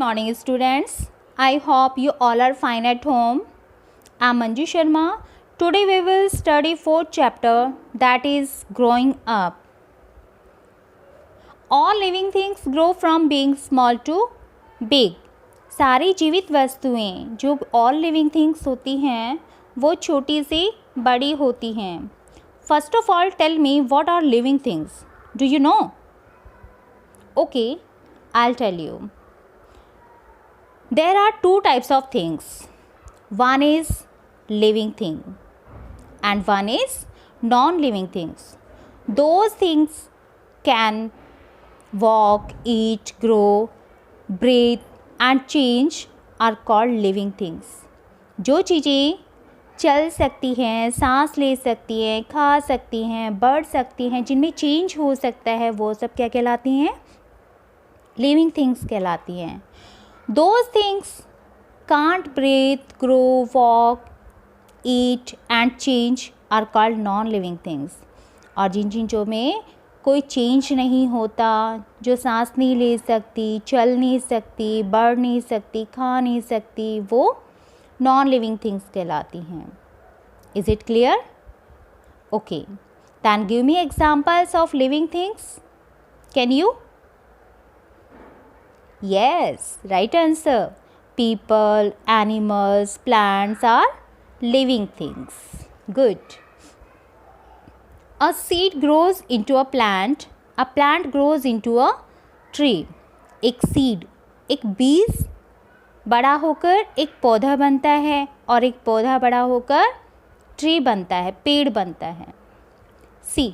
morning, students. I hope you all are fine at home. I am Manju Sharma. Today we will study fourth chapter, that is growing up. All living things grow from being small to big. सारी जीवित वस्तुएं जो all living things होती हैं वो छोटी से बड़ी होती हैं. First of all, tell me what are living things. Do you know? Okay, I'll tell you. There are two types of things. One is living thing and one is non-living things. Those things can walk, eat, grow, breathe and change are called living things. जो चीज़ें चल सकती हैं, सांस ले सकती हैं, खा सकती हैं, बढ़ सकती हैं, जिनमें चेंज हो सकता है, वो सब क्या कहलाती हैं? लिविंग थिंग्स कहलाती हैं. Those things can't breathe, grow, walk, eat and change are called non-living things. और जिन चीज़ों में कोई चेंज नहीं होता, जो सांस नहीं ले सकती, चल नहीं सकती, बढ़ नहीं सकती, खा नहीं सकती, वो non-living things कहलाती हैं. Is it clear? Okay. Then give me examples of living things. Can you? Yes, right answer. People, animals, plants are living things. Good. A seed grows into a plant grows into a tree. एक seed, एक बीज बड़ा होकर एक पौधा बनता है और एक पौधा बड़ा होकर ट्री बनता है, पेड़ बनता है. सी,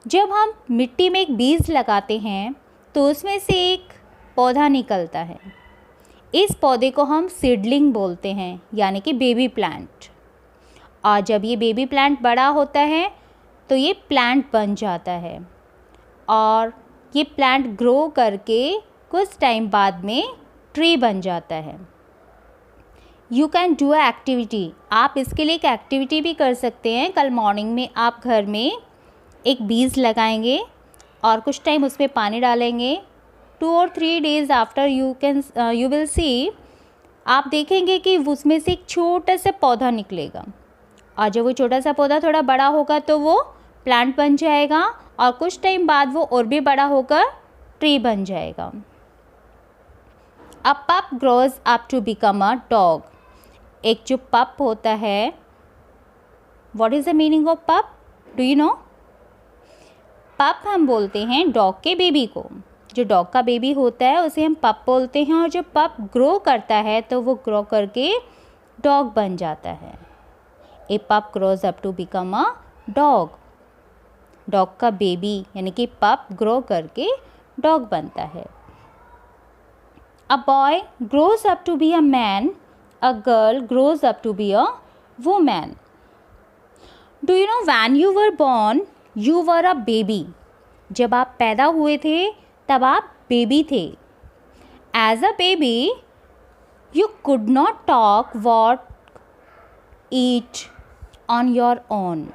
जब हम मिट्टी में एक बीज लगाते हैं तो उसमें से एक पौधा निकलता है. इस पौधे को हम सीडलिंग बोलते हैं, यानी कि बेबी प्लांट. और जब ये बेबी प्लांट बड़ा होता है तो ये प्लांट बन जाता है और ये प्लांट ग्रो करके कुछ टाइम बाद में ट्री बन जाता है. You can do a activity. आप इसके लिए एक एक्टिविटी भी कर सकते हैं. कल मॉर्निंग में आप घर में एक बीज लगाएंगे और कुछ टाइम उसमें पानी डालेंगे. 2 or 3 days after you will see, आप देखेंगे कि उसमें से एक छोटा सा पौधा निकलेगा और जब वो छोटा सा पौधा थोड़ा बड़ा होगा तो वो प्लांट बन जाएगा और कुछ टाइम बाद वो और भी बड़ा होकर ट्री बन जाएगा. A pup grows up to become a dog. एक जो पप होता है, what is the meaning of pup? Do you know? Pup हम बोलते हैं डॉग के बेबी को. जो डॉग का बेबी होता है उसे हम पप बोलते हैं और जब पप ग्रो करता है तो वो ग्रो करके डॉग बन जाता है. A pup grows up to become a dog. Dog का बेबी यानी कि पप ग्रो करके डॉग बनता है. A boy grows up to be a man. A girl grows up to be a woman. Do you know when you were born you were a baby. जब आप पैदा हुए थे तब आप बेबी थे. As a baby you could not talk, walk, eat on your own.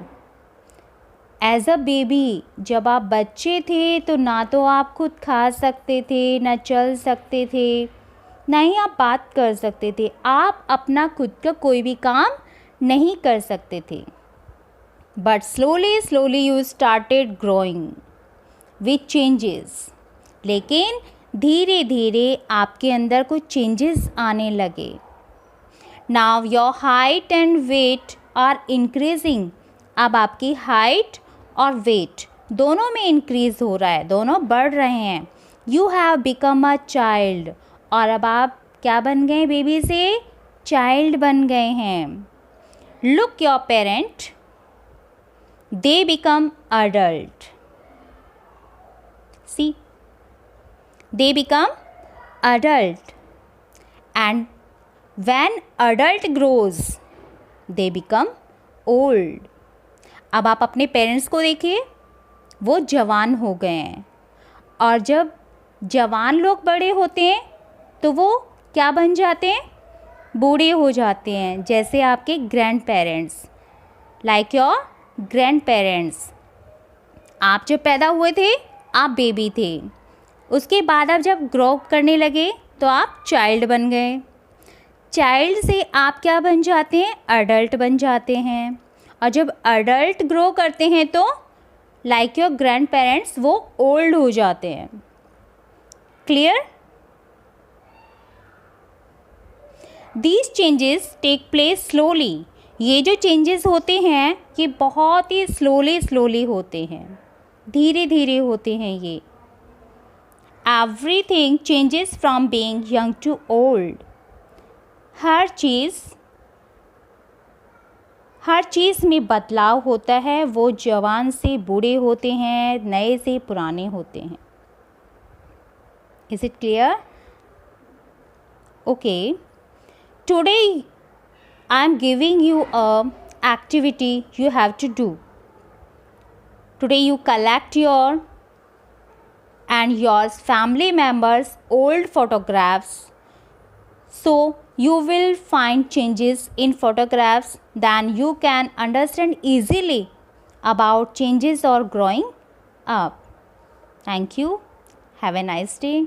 As a baby जब आप बच्चे थे तो ना तो आप खुद खा सकते थे, ना चल सकते थे, ना ही आप बात कर सकते थे. आप अपना खुद का कोई भी काम नहीं कर सकते थे. But slowly you started growing with changes. लेकिन धीरे धीरे आपके अंदर कुछ चेंजेस आने लगे. Now your height and weight are increasing. अब आपकी हाइट और वेट दोनों में इंक्रीज हो रहा है, दोनों बढ़ रहे हैं. You have become a child. और अब आप क्या बन गए? बेबी से चाइल्ड बन गए हैं. Look your parent. They become adult. See, they become adult. And when adult grows, they become old. अब आप अपने पेरेंट्स को देखिए, वो जवान हो गए हैं और जब जवान लोग बड़े होते हैं तो वो क्या बन जाते हैं? बूढ़े हो जाते हैं. जैसे आपके grand parents, like your grand parents. आप जब पैदा हुए थे आप बेबी थे उसके बाद आप जब ग्रो करने लगे तो आप चाइल्ड बन गए। चाइल्ड से आप क्या बन जाते हैं? अडल्ट बन जाते हैं। और जब अडल्ट ग्रो करते हैं तो लाइक योर ग्रैंड पेरेंट्स वो ओल्ड हो जाते हैं। Clear? These changes take place slowly. ये जो चेंजेस होते हैं ये बहुत ही स्लोली होते हैं, धीरे धीरे होते हैं ये। Everything changes from being young to old. हर चीज़ में बदलाव होता है। वो जवान से बूढ़े होते हैं, नए से पुराने होते हैं। Is it clear? Okay, today I am giving you a activity you have to do. Today you collect your and your family members' old photographs. So you will find changes in photographs, then you can understand easily about changes or growing up. Thank you. Have a nice day.